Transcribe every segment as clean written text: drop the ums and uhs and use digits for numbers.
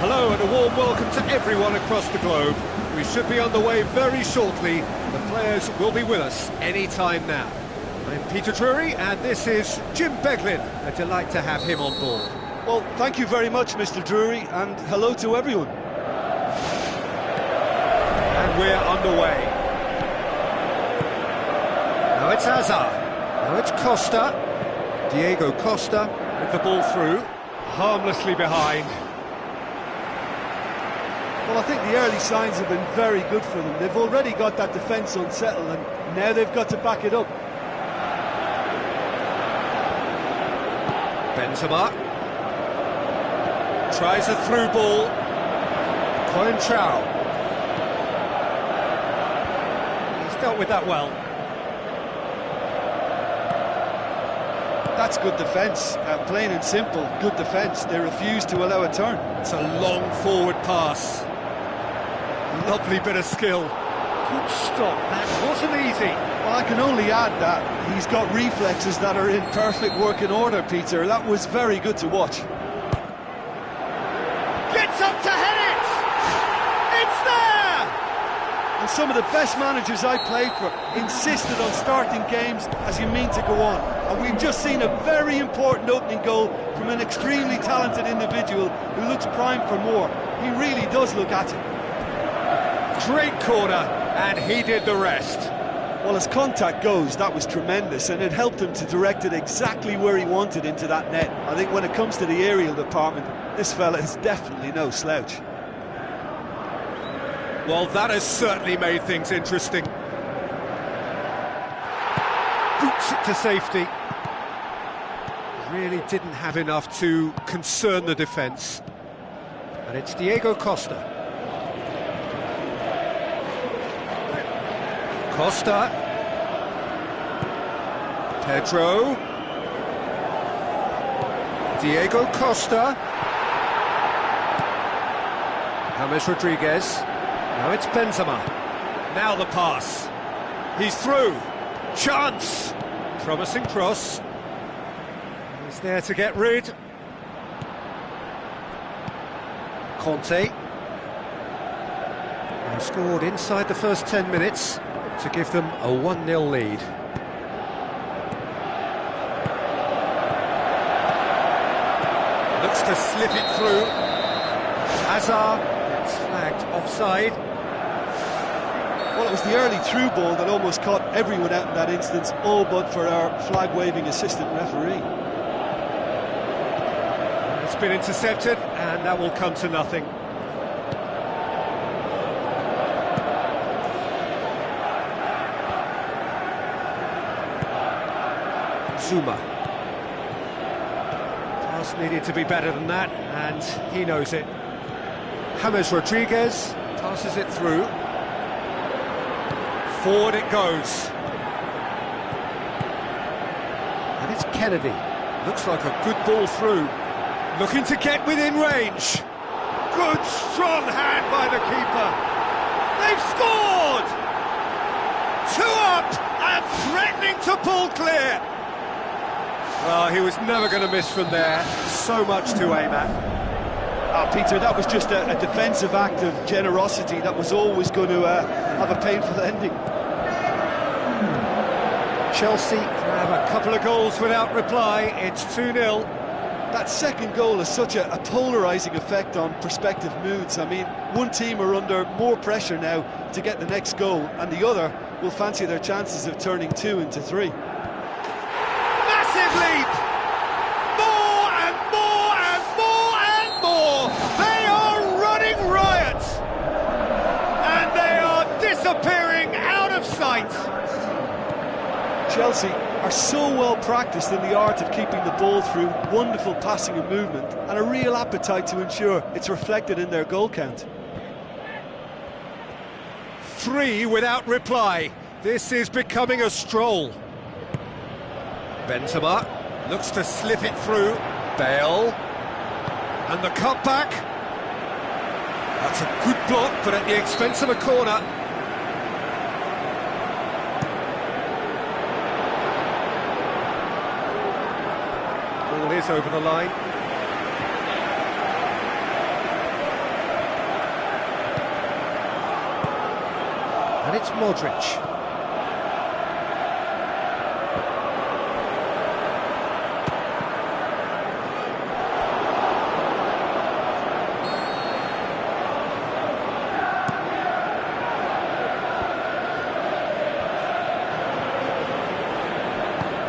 Hello and a warm welcome to everyone across the globe. We should be on the way very shortly. The players will be with us any time now. I'm Peter Drury and this is Jim Beglin. A delight to have him on board. Well, thank you very much, Mr. Drury, and hello to everyone. And we're underway. Now it's Hazard. Now it's Costa. Diego Costa with the ball through. Harmlessly behind. Well, I think the early signs have been very good for them. They've already got that defence unsettled, and now they've got to back it up. Benzema tries a through ball. Colin Chow. He's dealt with that well. That's good defence, plain and simple, good defence. They refuse to allow a turn. It's a long forward pass. Lovely bit of skill. Good stop, that wasn't easy. Well, I can only add that he's got reflexes that are in perfect working order, Peter. That was very good to watch. Gets up to head it! It's there! And some of the best managers I played for insisted on starting games as you mean to go on. And we've just seen a very important opening goal from an extremely talented individual who looks primed for more. He really does look at it. Great corner, and he did the rest. Well, as contact goes, that was tremendous, and it helped him to direct it exactly where he wanted into that net. I think when it comes to the aerial department, this fella is definitely no slouch. Well, that has certainly made things interesting. Boots it to safety. Really didn't have enough to concern the defence. And it's Diego Costa. Costa. Pedro. Diego Costa. James Rodriguez. Now it's Benzema. Now the pass. He's through. Chance. Promising cross. He's there to get rid. Conte. They scored inside the first 10 minutes to give them a 1-0 lead. Looks to slip it through. Hazard gets flagged offside. Well, it was the early through ball that almost caught everyone out in that instance, all but for our flag-waving assistant referee. It's been intercepted, and that will come to nothing. Zuma. Pass needed to be better than that, and he knows it. James Rodriguez passes it through. Forward it goes. And it's Kennedy. Looks like a good ball through. Looking to get within range. Good, strong hand by the keeper. They've scored! 2 up and threatening to pull clear. Well, he was never going to miss from there. So much to aim at. Peter, that was just a defensive act of generosity that was always going to have a painful ending. Chelsea grab a couple of goals without reply. It's 2-0. That second goal has such a polarising effect on prospective moods. I mean, one team are under more pressure now to get the next goal, and the other will fancy their chances of turning 2 into 3. Massive leap! More and more and more and more! They are running riot! And they are disappearing out of sight! Chelsea are so well practiced in the art of keeping the ball through wonderful passing and movement, and a real appetite to ensure it's reflected in their goal count. 3 without reply. This is becoming a stroll. Benzema looks to slip it through. Bale. And the cutback. That's a good block, but at the expense of a corner. Ball is over the line. And it's Modric.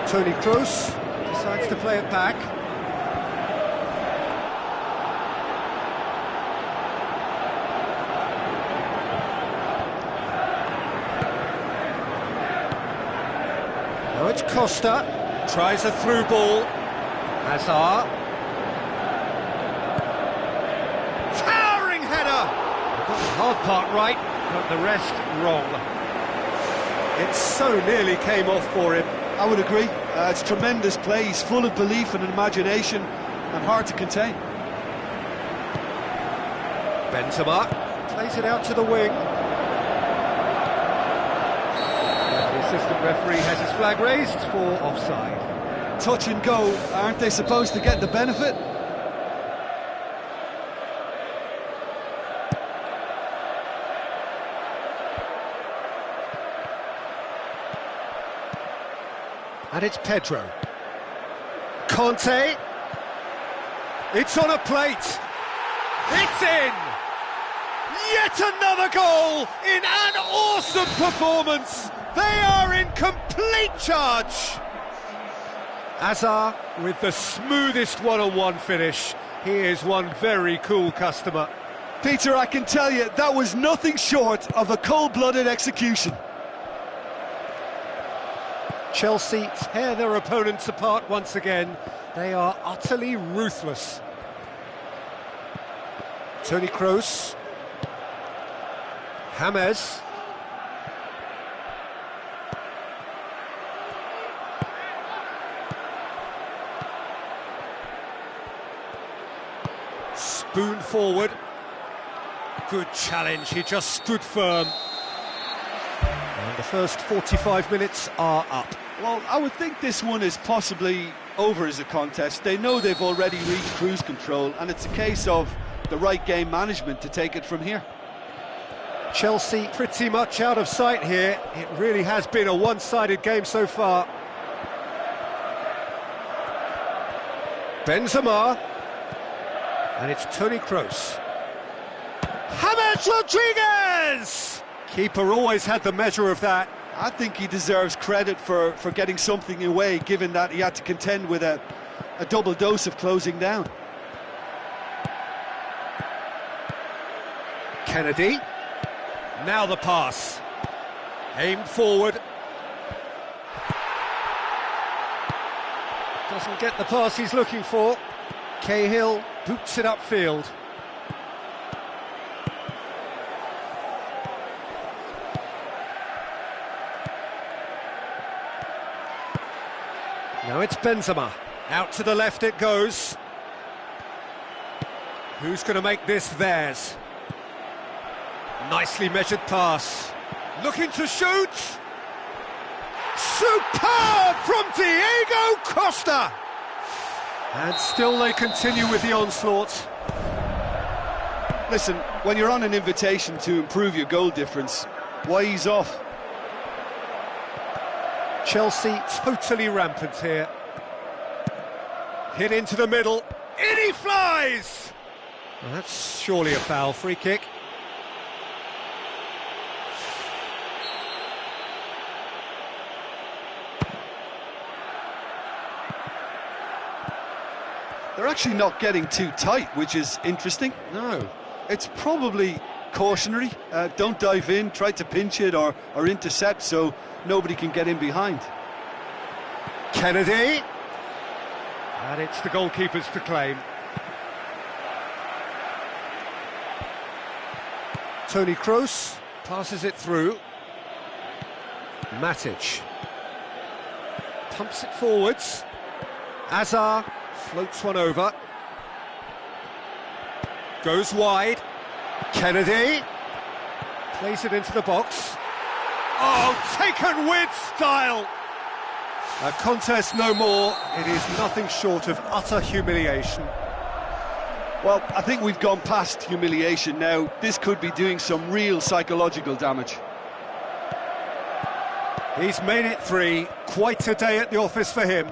Toni Kroos decides to play it back. Now it's Costa, tries a through ball. Hazard. Towering header! Got the hard part right, but the rest wrong. It so nearly came off for him. I would agree. It's tremendous play. He's full of belief and imagination and hard to contain. Benzema plays it out to the wing. The assistant referee has his flag raised for offside. Touch and go, aren't they supposed to get the benefit? And it's Pedro. Conte. It's on a plate. It's in! Yet another goal in an awesome performance. They are in complete charge. Hazard with the smoothest one-on-one finish. He is one very cool customer. Peter, I can tell you, that was nothing short of a cold-blooded execution. Chelsea tear their opponents apart once again. They are utterly ruthless. Toni Kroos. James. Spoon forward. Good challenge, he just stood firm. And the first 45 minutes are up. Well, I would think this one is possibly over as a contest. They know they've already reached cruise control, and it's a case of the right game management to take it from here. Chelsea pretty much out of sight here. It really has been a one-sided game so far. Benzema. And it's Toni Kroos. James Rodriguez! Keeper always had the measure of that. I think he deserves credit for getting something away, given that he had to contend with a double dose of closing down. Kennedy. Now the pass. Aimed forward. Doesn't get the pass he's looking for. Cahill boots it upfield. Now it's Benzema. Out to the left it goes. Who's going to make this theirs? Nicely measured pass. Looking to shoot. Superb from Diego Costa. And still they continue with the onslaught. Listen, when you're on an invitation to improve your goal difference, why ease off? Chelsea totally rampant here. Hit into the middle. In he flies! Well, that's surely a foul. Free kick. They're actually not getting too tight, which is interesting. No. It's probably cautionary. Don't dive in, try to pinch it or intercept so nobody can get in behind. Kennedy. And it's the goalkeepers to claim. Toni Kroos passes it through. Matic pumps it forwards. Azar floats one over. Goes wide. Kennedy plays it into the box. Oh, taken with style! A contest no more. It is nothing short of utter humiliation. Well, I think we've gone past humiliation now. This could be doing some real psychological damage. He's made it 3. Quite a day at the office for him.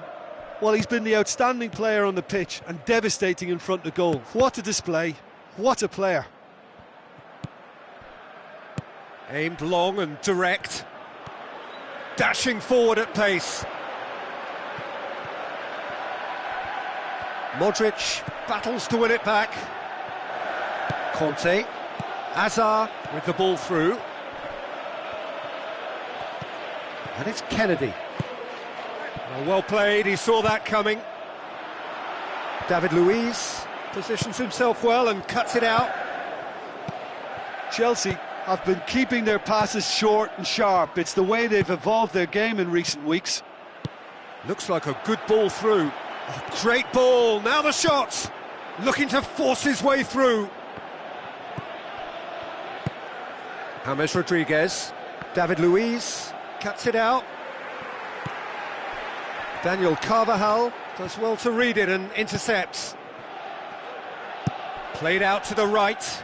Well, he's been the outstanding player on the pitch and devastating in front of goal. What a display. What a player. Aimed long and direct. Dashing forward at pace. Modric battles to win it back. Conte. Azar with the ball through. And it's Kennedy. Well played, he saw that coming. David Luiz positions himself well and cuts it out. Chelsea have been keeping their passes short and sharp. It's the way they've evolved their game in recent weeks. Looks like a good ball through. Oh, great ball, now the shot! Looking to force his way through. James Rodriguez. David Luiz cuts it out. Daniel Carvajal does well to read it and intercepts. Played out to the right.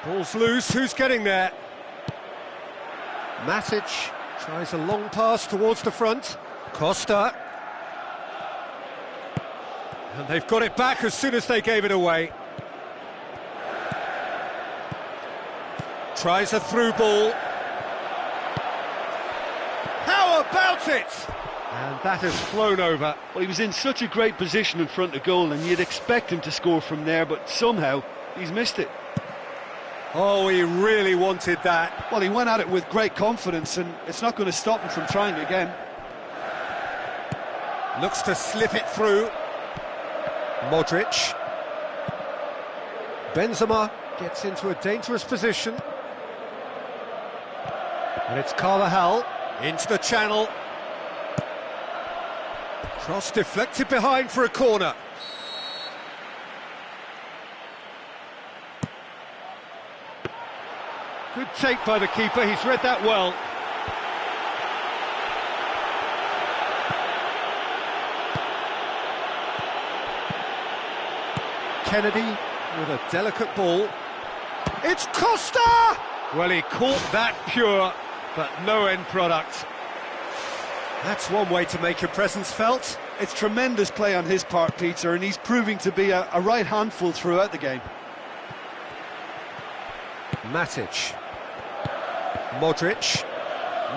Ball's loose, who's getting there? Matic tries a long pass towards the front. Costa. And they've got it back as soon as they gave it away. Tries a through ball. How about it? And that has flown over. Well, he was in such a great position in front of goal and you'd expect him to score from there, but somehow he's missed it. Oh, he really wanted that. Well, he went at it with great confidence and it's not going to stop him from trying again. Looks to slip it through. Modric. Benzema gets into a dangerous position. And it's Carvajal into the channel. Cross deflected behind for a corner. Good take by the keeper, he's read that well. Kennedy with a delicate ball. It's Costa! Well, he caught that pure, but no end product. That's one way to make your presence felt. It's tremendous play on his part, Peter, and he's proving to be a right handful throughout the game. Matic. Modric.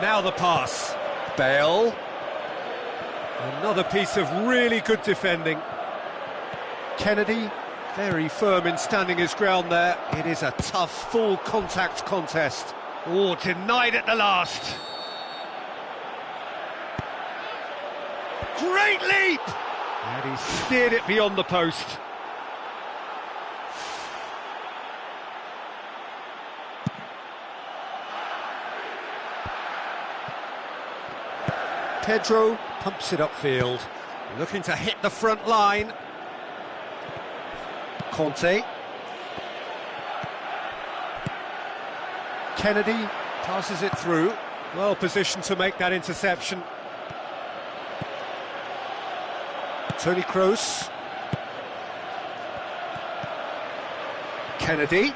Now the pass. Bale. Another piece of really good defending. Kennedy, very firm in standing his ground there. It is a tough, full contact contest. Oh, denied at the last. Great leap! And he steered it beyond the post. Pedro pumps it upfield, looking to hit the front line. Conte. Kennedy passes it through. Well positioned to make that interception. Toni Kroos. Kennedy.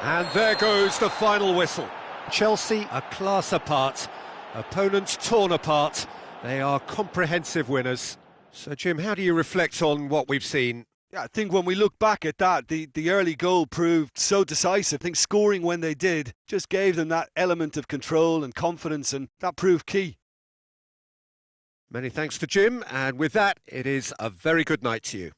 And there goes the final whistle. Chelsea a class apart, opponents torn apart. They are comprehensive winners. So Jim, how do you reflect on what we've seen? Yeah, I think when we look back at that, the early goal proved so decisive. I think scoring when they did just gave them that element of control and confidence, and that proved key. Many thanks to Jim, and with that, it is a very good night to you.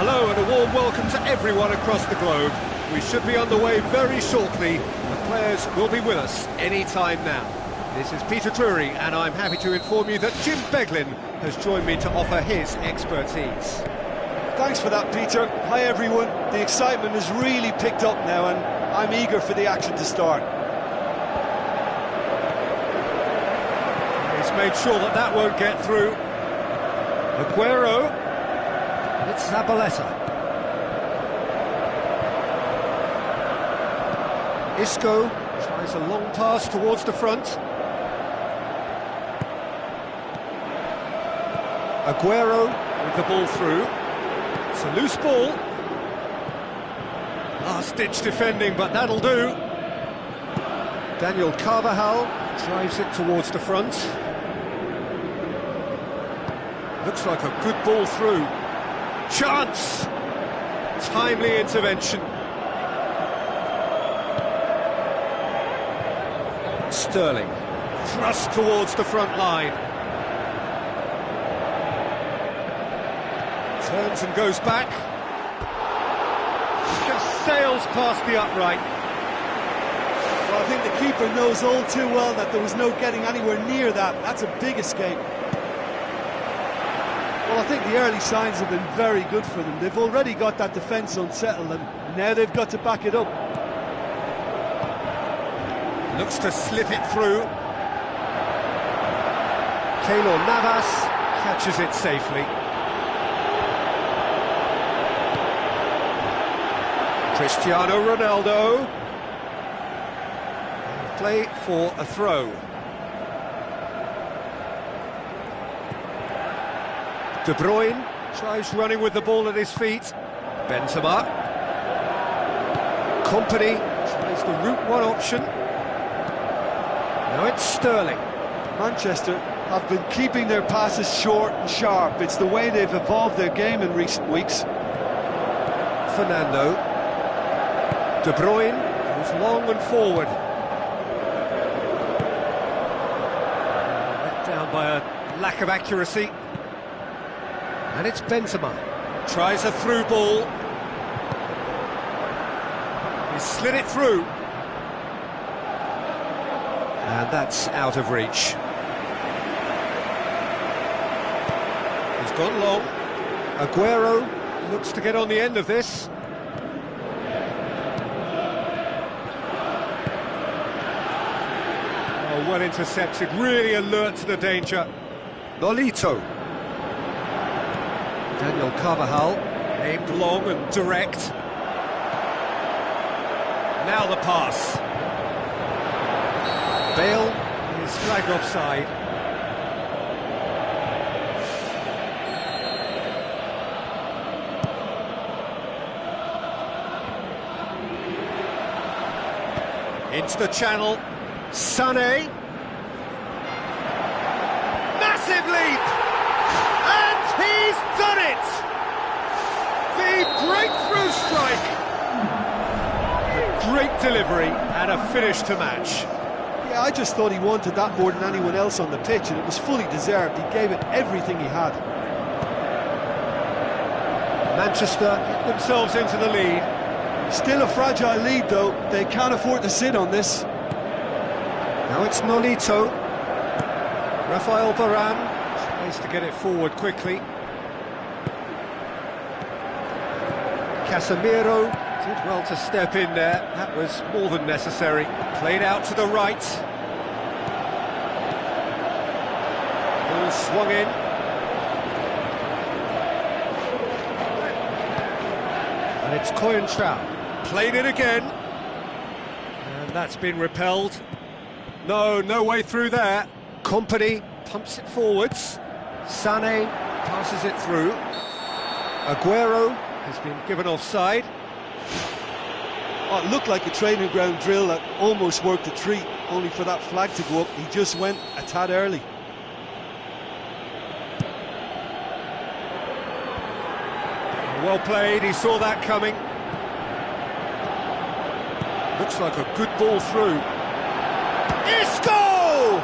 Hello and a warm welcome to everyone across the globe. We should be underway very shortly. The players will be with us any time now. This is Peter Drury, and I'm happy to inform you that Jim Beglin has joined me to offer his expertise. Thanks for that, Peter. Hi everyone. The excitement has really picked up now, and I'm eager for the action to start. He's made sure that that won't get through. Aguero. It's Zabaleta. Isco tries a long pass towards the front. Aguero with the ball through. It's a loose ball. Last-ditch defending, but that'll do. Daniel Carvajal drives it towards the front. Looks like a good ball through. Chance! Timely intervention. Sterling, thrust towards the front line. Turns and goes back. Just sails past the upright. Well, I think the keeper knows all too well that there was no getting anywhere near that. That's a big escape. Well, I think the early signs have been very good for them. They've already got that defence unsettled, and now they've got to back it up. Looks to slip it through. Keylor Navas catches it safely. Cristiano Ronaldo. Play for a throw. De Bruyne tries running with the ball at his feet. Benzema. Company tries the route one option. Now it's Sterling. Manchester have been keeping their passes short and sharp. It's the way they've evolved their game in recent weeks. Fernando. De Bruyne goes long and forward. Let down by a lack of accuracy. And it's Benzema. Tries a through ball. He slid it through. And that's out of reach. He's gone long. Aguero looks to get on the end of this. Oh, well intercepted, really alert to the danger. Nolito. Daniel Carvajal, aimed long and direct. Now the pass. Bale is flagged offside. Into the channel. Sané. Massive leap! And he's done it! The breakthrough strike! A great delivery and a finish to match. Yeah, I just thought he wanted that more than anyone else on the pitch, and it was fully deserved. He gave it everything he had. Manchester get themselves into the lead. Still a fragile lead, though. They can't afford to sit on this. Now it's Nolito. Rafael Varane tries to get it forward quickly. Casemiro did well to step in there. That was more than necessary. Played out to the right. Ball swung in. And it's Coentrao. Played it again. And that's been repelled. No way through there. Company pumps it forwards. Sané passes it through. Aguero has been given offside. Oh, it looked like a training ground drill that almost worked a treat, only for that flag to go up. He just went a tad early. Well played, he saw that coming. Looks like a good ball through. Isco!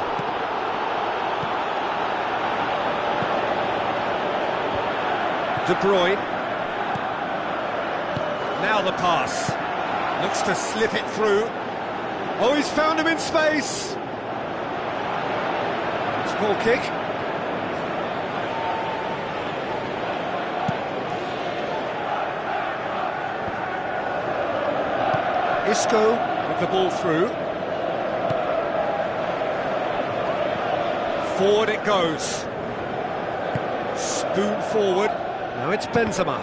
De Bruyne. Now the pass. Looks to slip it through. Oh, he's found him in space. It's a goal kick. Isco with the ball through. Forward it goes. Spoon forward. Now it's Benzema.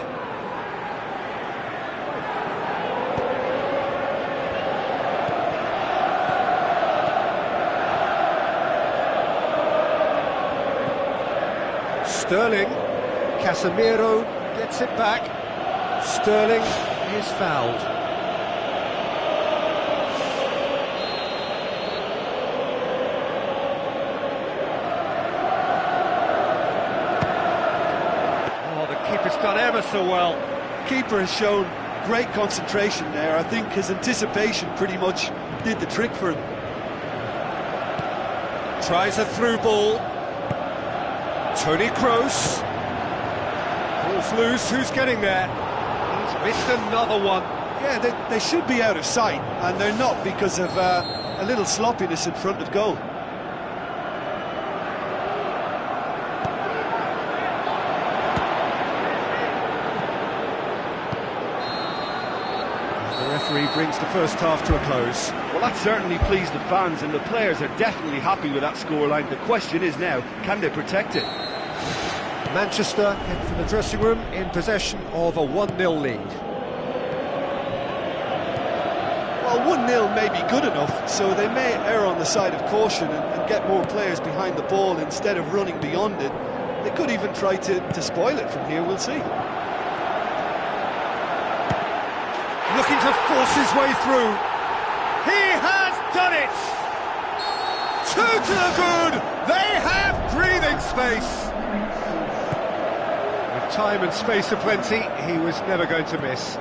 Sterling. Casemiro gets it back. Sterling is fouled. Keeper's done ever so well. Keeper has shown great concentration there. I think his anticipation pretty much did the trick for him. Tries a through ball. Tony Kroos. Ball's loose, who's getting there? He's missed another one. Yeah, they should be out of sight, and they're not because of a little sloppiness in front of goal. The referee brings the first half to a close. Well, that certainly pleased the fans, and the players are definitely happy with that scoreline. The question is now, can they protect it? Manchester head for the dressing room in possession of a 1-0 lead. Well, 1-0 may be good enough, so they may err on the side of caution and get more players behind the ball instead of running beyond it. They could even try to spoil it from here, we'll see. Looking to force his way through. He has done it! 2 to the good! They have breathing space! With time and space aplenty, he was never going to miss.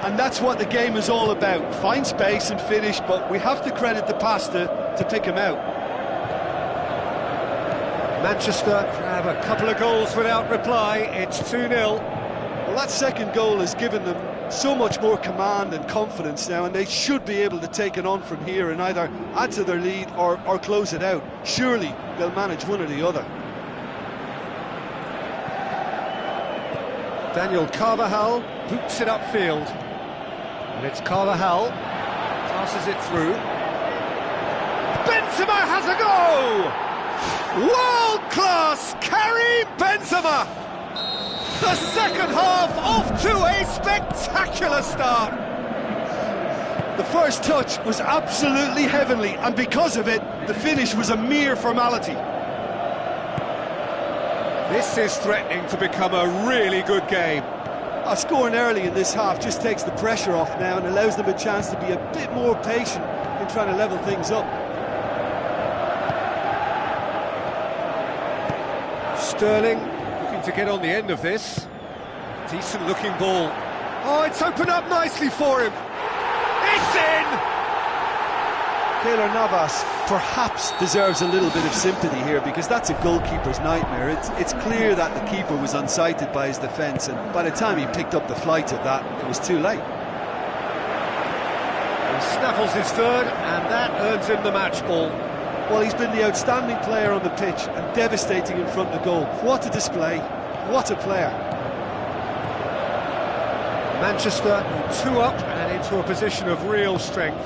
And that's what the game is all about. Find space and finish, but we have to credit the pass to pick him out. Manchester have a couple of goals without reply. It's 2-0. Well, that second goal has given them so much more command and confidence now, and they should be able to take it on from here and either add to their lead or close it out. Surely they'll manage one or the other. Daniel Carvajal boots it upfield. And it's Carvajal, passes it through. Benzema has a go! World-class Karim Benzema! The second half off to a spectacular start. The first touch was absolutely heavenly, and because of it, the finish was a mere formality. This is threatening to become a really good game. Scoring early in this half just takes the pressure off now and allows them a chance to be a bit more patient in trying to level things up. Sterling looking to get on the end of this. Decent looking ball. Oh, it's opened up nicely for him. It's in! Keylor Navas perhaps deserves a little bit of sympathy here, because that's a goalkeeper's nightmare. It's clear that the keeper was unsighted by his defence, and by the time he picked up the flight of that, it was too late. He snaffles his third, and that earns him the match ball. Well, he's been the outstanding player on the pitch and devastating in front of goal. What a display, what a player. Manchester 2 up and into a position of real strength.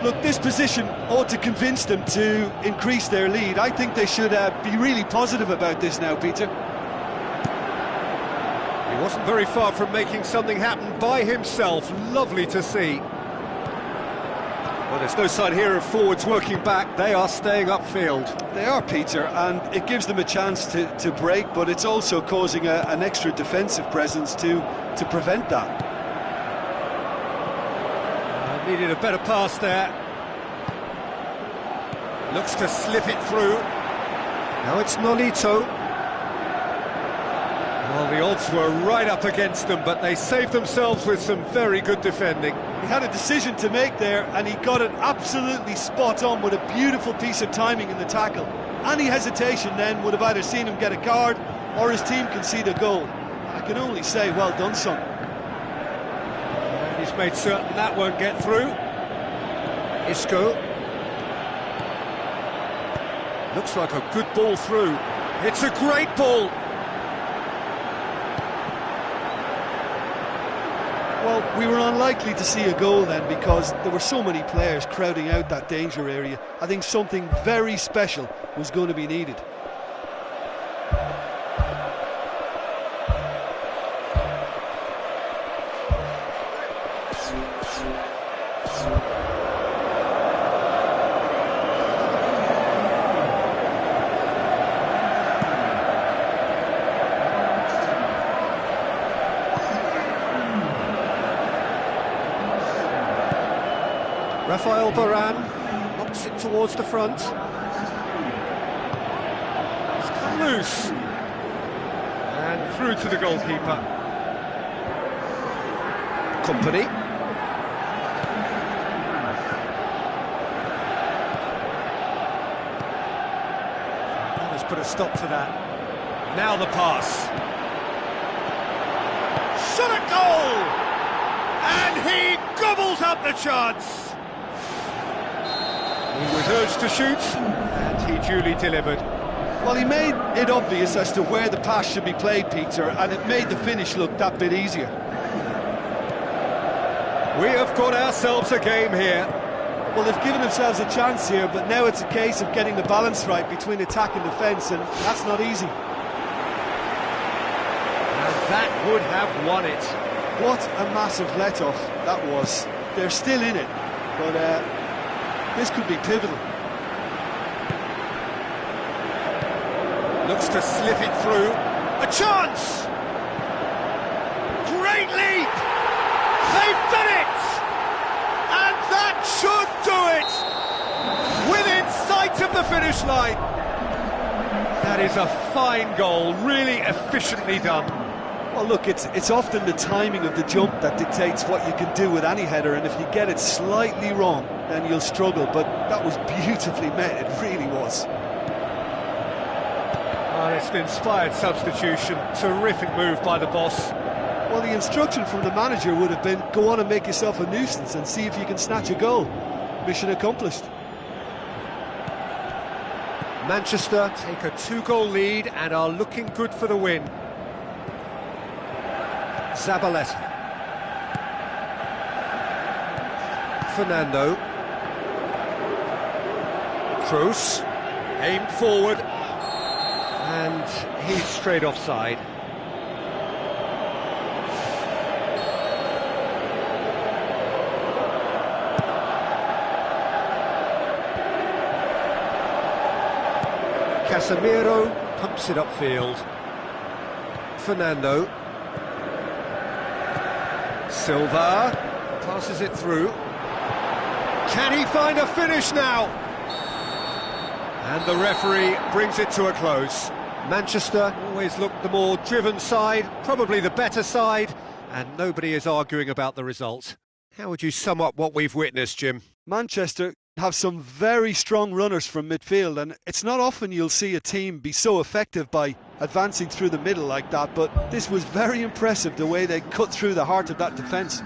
Look, this position ought to convince them to increase their lead. I think they should be really positive about this now, Peter. He wasn't very far from making something happen by himself. Lovely to see. Well, there's no sign here of forwards working back. They are staying upfield. They are, Peter, and it gives them a chance to break, but it's also causing an extra defensive presence to prevent that. Needed a better pass there. Looks to slip it through. Now it's Nolito. Well, the odds were right up against them, but they saved themselves with some very good defending. He had a decision to make there, and he got it absolutely spot on with a beautiful piece of timing in the tackle. Any hesitation then would have either seen him get a card or his team concede a goal. I can only say, well done, son. He's made certain that won't get through. Isco. Looks like a good ball through. It's a great ball. Well, we were unlikely to see a goal then because there were so many players crowding out that danger area. I think something very special was going to be needed. Rafael Varane knocks it towards the front. It's come loose. And through to the goalkeeper. Company. put a stop to that. Now the pass. Shot at goal! And he gobbles up the chance. He was urged to shoot, and he duly delivered. Well, he made it obvious as to where the pass should be played, Peter, and it made the finish look that bit easier. We have got ourselves a game here. Well, they've given themselves a chance here, but now it's a case of getting the balance right between attack and defence, and that's not easy. And that would have won it. What a massive let-off that was. They're still in it, but this could be pivotal. Looks to slip it through. A chance! Great leap! They've done it! And that should do it! Within sight of the finish line. That is a fine goal, really efficiently done. Well, look, it's often the timing of the jump that dictates what you can do with any header, and if you get it slightly wrong, then you'll struggle, but that was beautifully met, it really was. Well, it's an inspired substitution, terrific move by the boss. Well, the instruction from the manager would have been, go on and make yourself a nuisance and see if you can snatch a goal. Mission accomplished. Manchester take a 2-goal lead and are looking good for the win. Zabaleta. Fernando. Kroos. Aimed forward. And he's straight offside. Casemiro pumps it upfield. Fernando. Silva passes it through. Can he find a finish now? And the referee brings it to a close. Manchester always looked the more driven side, probably the better side, and nobody is arguing about the result. How would you sum up what we've witnessed, Jim? Manchester have some very strong runners from midfield, and it's not often you'll see a team be so effective by advancing through the middle like that, but this was very impressive, the way they cut through the heart of that defence.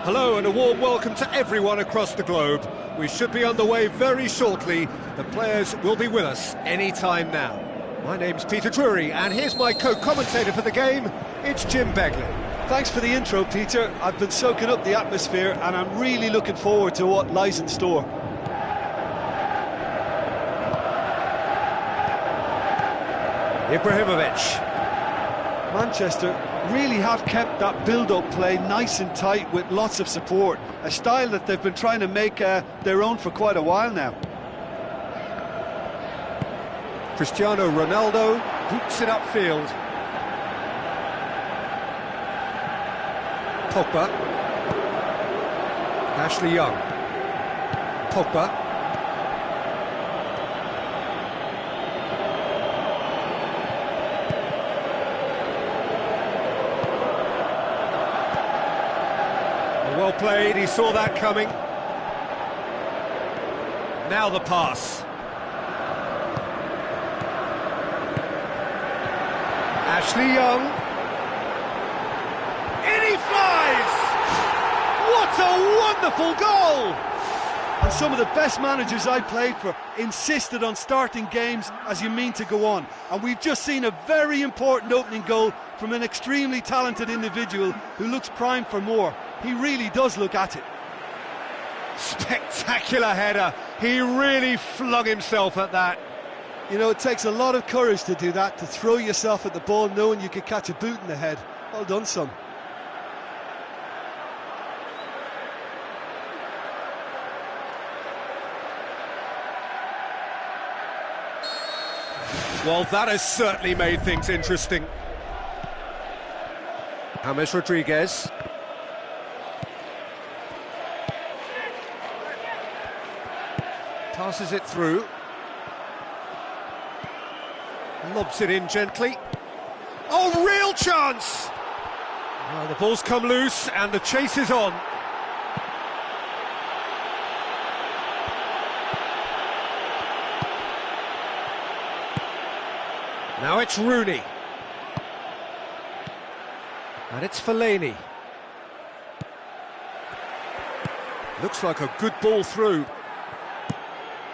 Hello and a warm welcome to everyone across the globe. We should be underway very shortly. The players will be with us any time now. My name's Peter Drury and here's my co-commentator for the game, it's Jim Begley. Thanks for the intro, Peter. I've been soaking up the atmosphere and I'm really looking forward to what lies in store. Ibrahimovic. Manchester really have kept that build-up play nice and tight with lots of support, a style that they've been trying to make their own for quite a while now. Cristiano Ronaldo boots it upfield. Pogba. Ashley Young. Pogba. Well played, he saw that coming. Now the pass. Ashley Young. In he flies! What a wonderful goal! And some of the best managers I played for insisted on starting games as you mean to go on. And we've just seen a very important opening goal from an extremely talented individual who looks primed for more. He really does look at it. Spectacular header. He really flung himself at that. You know, it takes a lot of courage to do that, to throw yourself at the ball knowing you could catch a boot in the head. Well done, son. Well, that has certainly made things interesting. James Rodriguez. Passes it through. Lobs it in gently. Oh, real chance! Well, the ball's come loose and the chase is on. Now it's Rooney. And it's Fellaini. Looks like a good ball through.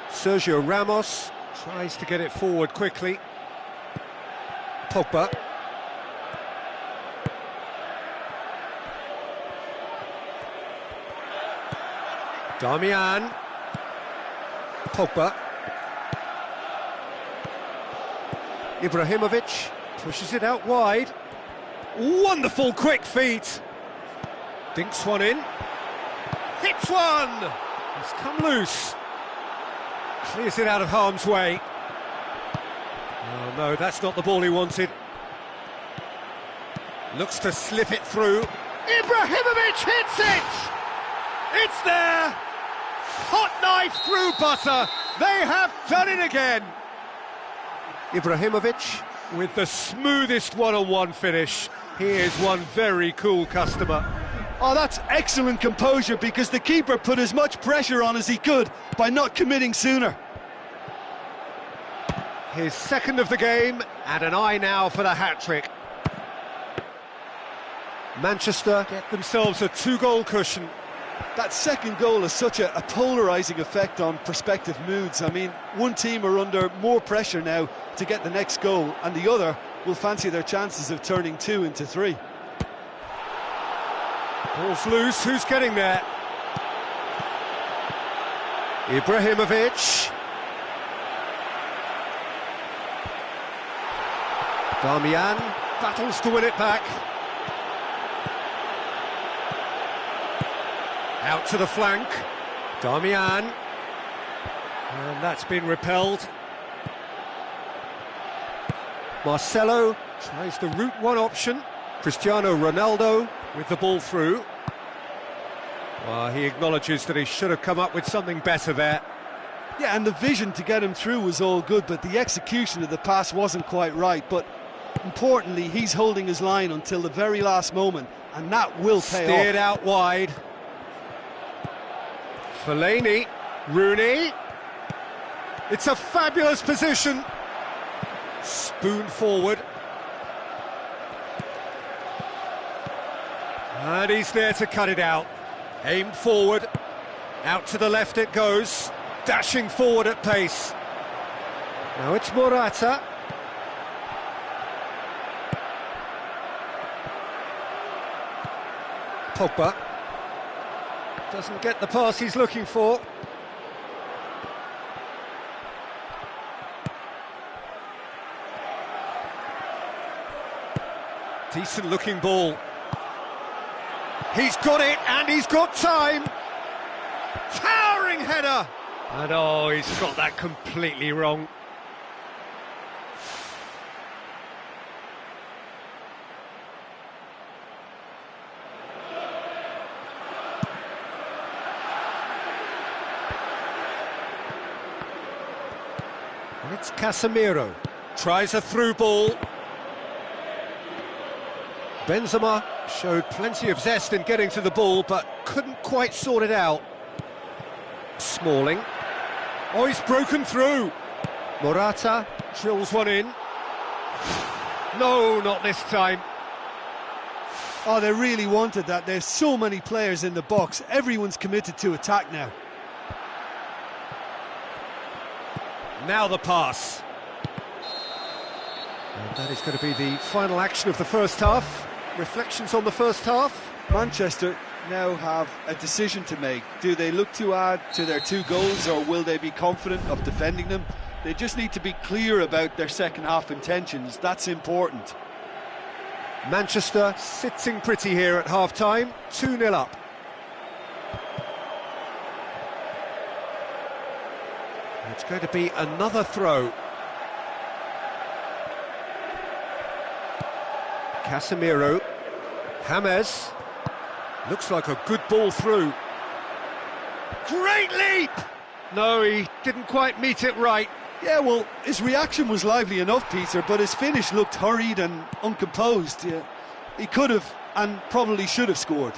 Sergio Ramos tries to get it forward quickly. Pogba. Damian. Pogba. Ibrahimovic pushes it out wide. Wonderful quick feet. Dinks one in. Hits one! It's come loose. Clears it out of harm's way. Oh no, that's not the ball he wanted. Looks to slip it through. Ibrahimovic hits it! It's there! Hot knife through butter. They have done it again. Ibrahimovic with the smoothest one-on-one finish. He is one very cool customer. Oh, that's excellent composure because the keeper put as much pressure on as he could by not committing sooner. His second of the game and an eye now for the hat-trick. Manchester get themselves a two-goal cushion. That second goal has such a polarising effect on prospective moods. I mean, one team are under more pressure now to get the next goal, and the other will fancy their chances of turning 2 into 3. Ball's loose, who's getting there? Ibrahimovic. Darmian battles to win it back. Out to the flank. Darmian. And that's been repelled. Marcelo tries the route one option. Cristiano Ronaldo with the ball through. Well, he acknowledges that he should have come up with something better there. Yeah, and the vision to get him through was all good, but the execution of the pass wasn't quite right. But importantly, he's holding his line until the very last moment, and that will pay off. Steered out wide. Fellaini, Rooney. It's a fabulous position. Spoon forward. And he's there to cut it out. Aimed forward. Out to the left it goes. Dashing forward at pace. Now it's Morata. Pogba. Doesn't get the pass he's looking for. Decent looking ball. He's got it, and he's got time. Towering header. And oh, he's got that completely wrong. And it's Casemiro. Tries a through ball. Benzema showed plenty of zest in getting to the ball, but couldn't quite sort it out. Smalling. Oh, he's broken through. Morata drills one in. No, not this time. Oh, they really wanted that. There's so many players in the box. Everyone's committed to attack now. Now the pass. And that is going to be the final action of the first half. Reflections on the first half? Manchester now have a decision to make. Do they look to add to their 2 goals, or will they be confident of defending them? They just need to be clear about their second half intentions. That's important. Manchester sitting pretty here at half-time, 2-0 up. It's going to be another throw. Casemiro. James. Looks like a good ball through. Great leap! No, he didn't quite meet it right. Yeah, well, his reaction was lively enough, Peter, but his finish looked hurried and uncomposed. Yeah, he could have and probably should have scored.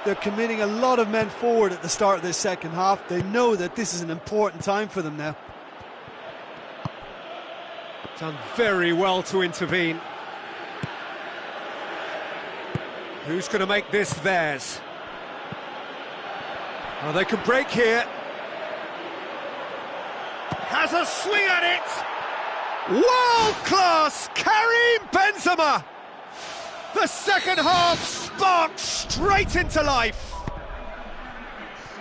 They're committing a lot of men forward at the start of this second half. They know that this is an important time for them now. Done very well to intervene. Who's going to make this theirs? Oh, they can break here. Has a swing at it! World class! Karim Benzema! The second half sparked straight into life.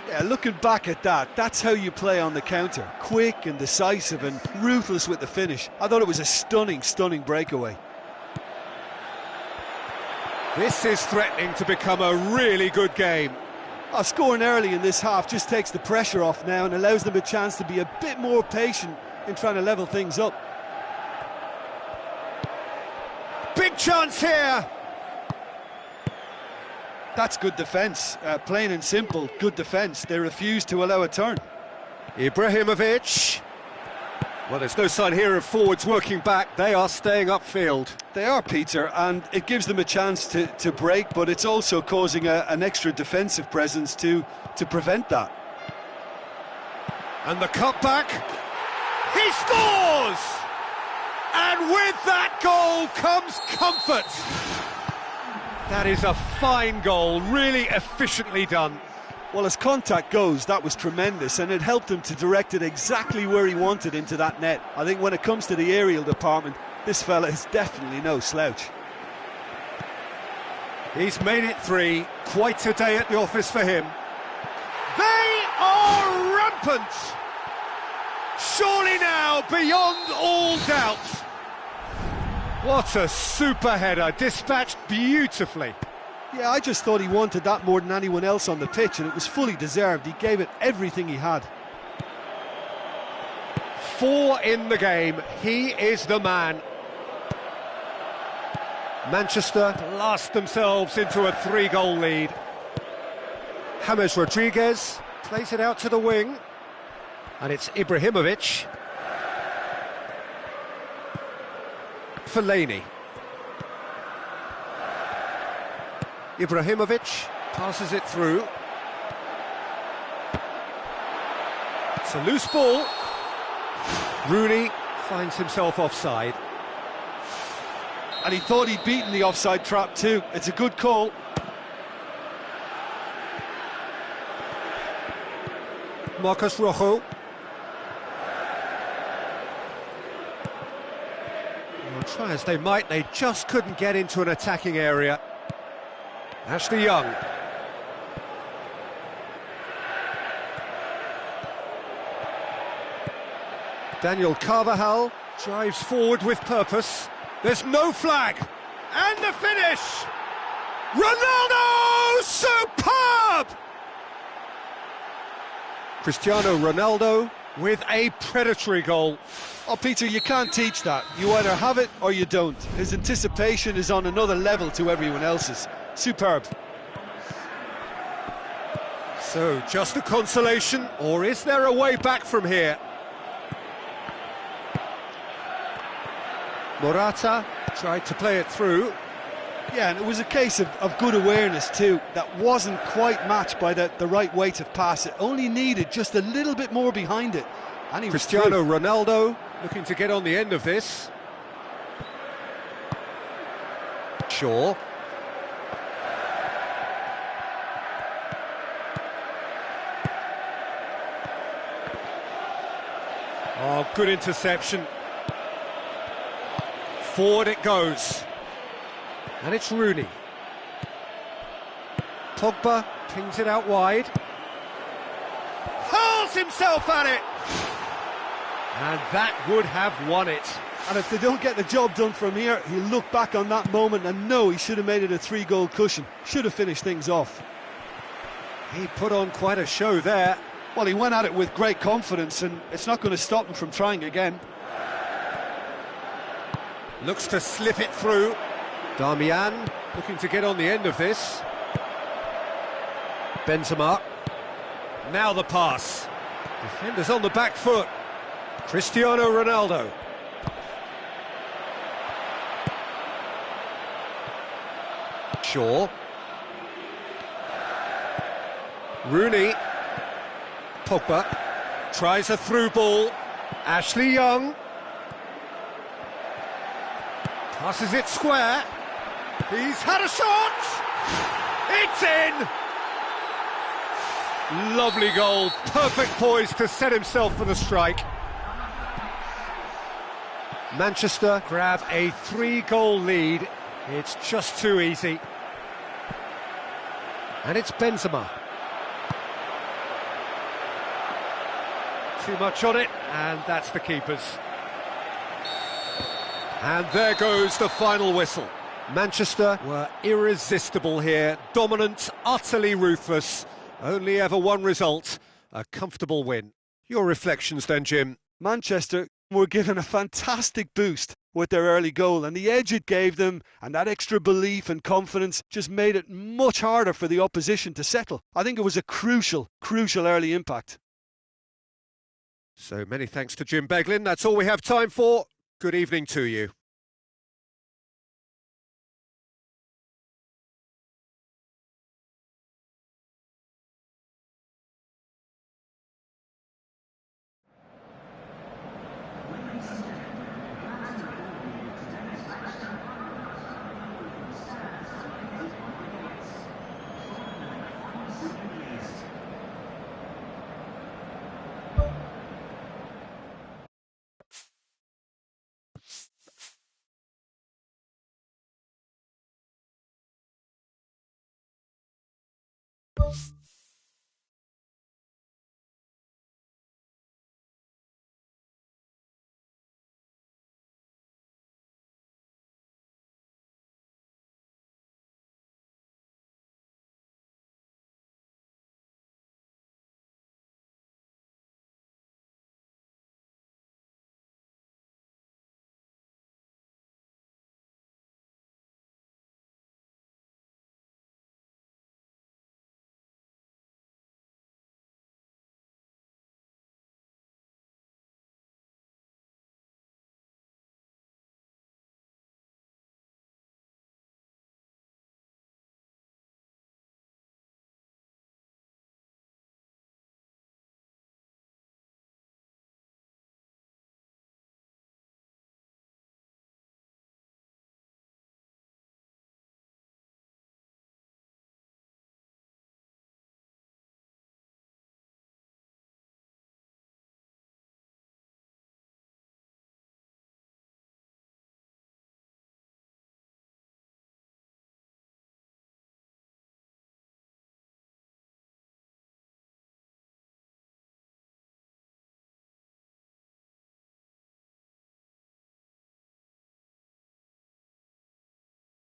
Yeah, looking back at that, that's how you play on the counter. Quick and decisive and ruthless with the finish. I thought it was a stunning, stunning breakaway. This is threatening to become a really good game. Scoring early in this half just takes the pressure off now and allows them a chance to be a bit more patient in trying to level things up. Big chance here. That's good defence, plain and simple, good defence. They refuse to allow a turn. Ibrahimovic. Well, there's no sign here of forwards working back. They are staying upfield. They are, Peter, and it gives them a chance to break, but it's also causing an extra defensive presence to prevent that. And the cutback. He scores! And with that goal comes comfort. That is a fine goal, really efficiently done. Well, as contact goes, that was tremendous, and it helped him to direct it exactly where he wanted into that net. I think when it comes to the aerial department, this fella is definitely no slouch. He's made it 3, quite a day at the office for him. They are rampant! Surely now, beyond all doubt. What a super header, dispatched beautifully. Yeah, I just thought he wanted that more than anyone else on the pitch, and it was fully deserved. He gave it everything he had. 4 in the game, he is the man. Manchester blast themselves into a 3-goal lead. James Rodriguez plays it out to the wing, and it's Ibrahimovic. Fellaini. Ibrahimovic passes it through. It's a loose ball. Rooney finds himself offside. And he thought he'd beaten the offside trap too. It's a good call. Marcos Rojo. Well, try as they might, they just couldn't get into an attacking area. Ashley Young. Daniel Carvajal drives forward with purpose. There's no flag. And the finish! Ronaldo! Superb! Cristiano Ronaldo with a predatory goal. Oh, Peter, you can't teach that. You either have it or you don't. His anticipation is on another level to everyone else's. Superb. So, just a consolation, or is there a way back from here? Morata tried to play it through. Yeah, and it was a case of good awareness too. That wasn't quite matched by the right weight of pass. It only needed just a little bit more behind it. And he was Cristiano Ronaldo looking to get on the end of this. Shaw. Oh, good interception. Forward it goes. And it's Rooney. Pogba pings it out wide. Hurls himself at it! And that would have won it. And if they don't get the job done from here, he'll look back on that moment and know he should have made it a 3-goal cushion. Should have finished things off. He put on quite a show there. Well, he went at it with great confidence, and it's not going to stop him from trying again. Looks to slip it through. Darmian looking to get on the end of this. Benzema. Now the pass. Defenders on the back foot. Cristiano Ronaldo. Shaw. Rooney. Pogba tries a through ball. Ashley Young. Passes it square. He's had a shot. It's in. Lovely goal. Perfect poise to set himself for the strike. Manchester grab a 3-goal lead. It's just too easy. And it's Benzema. Too much on it, and that's the keeper's. And there goes the final whistle. Manchester were irresistible here, dominant, utterly ruthless. Only ever one result, a comfortable win. Your reflections then, Jim? Manchester were given a fantastic boost with their early goal, and the edge it gave them and that extra belief and confidence just made it much harder for the opposition to settle. I think it was a crucial early impact. So many thanks to Jim Beglin. That's all we have time for. Good evening to you.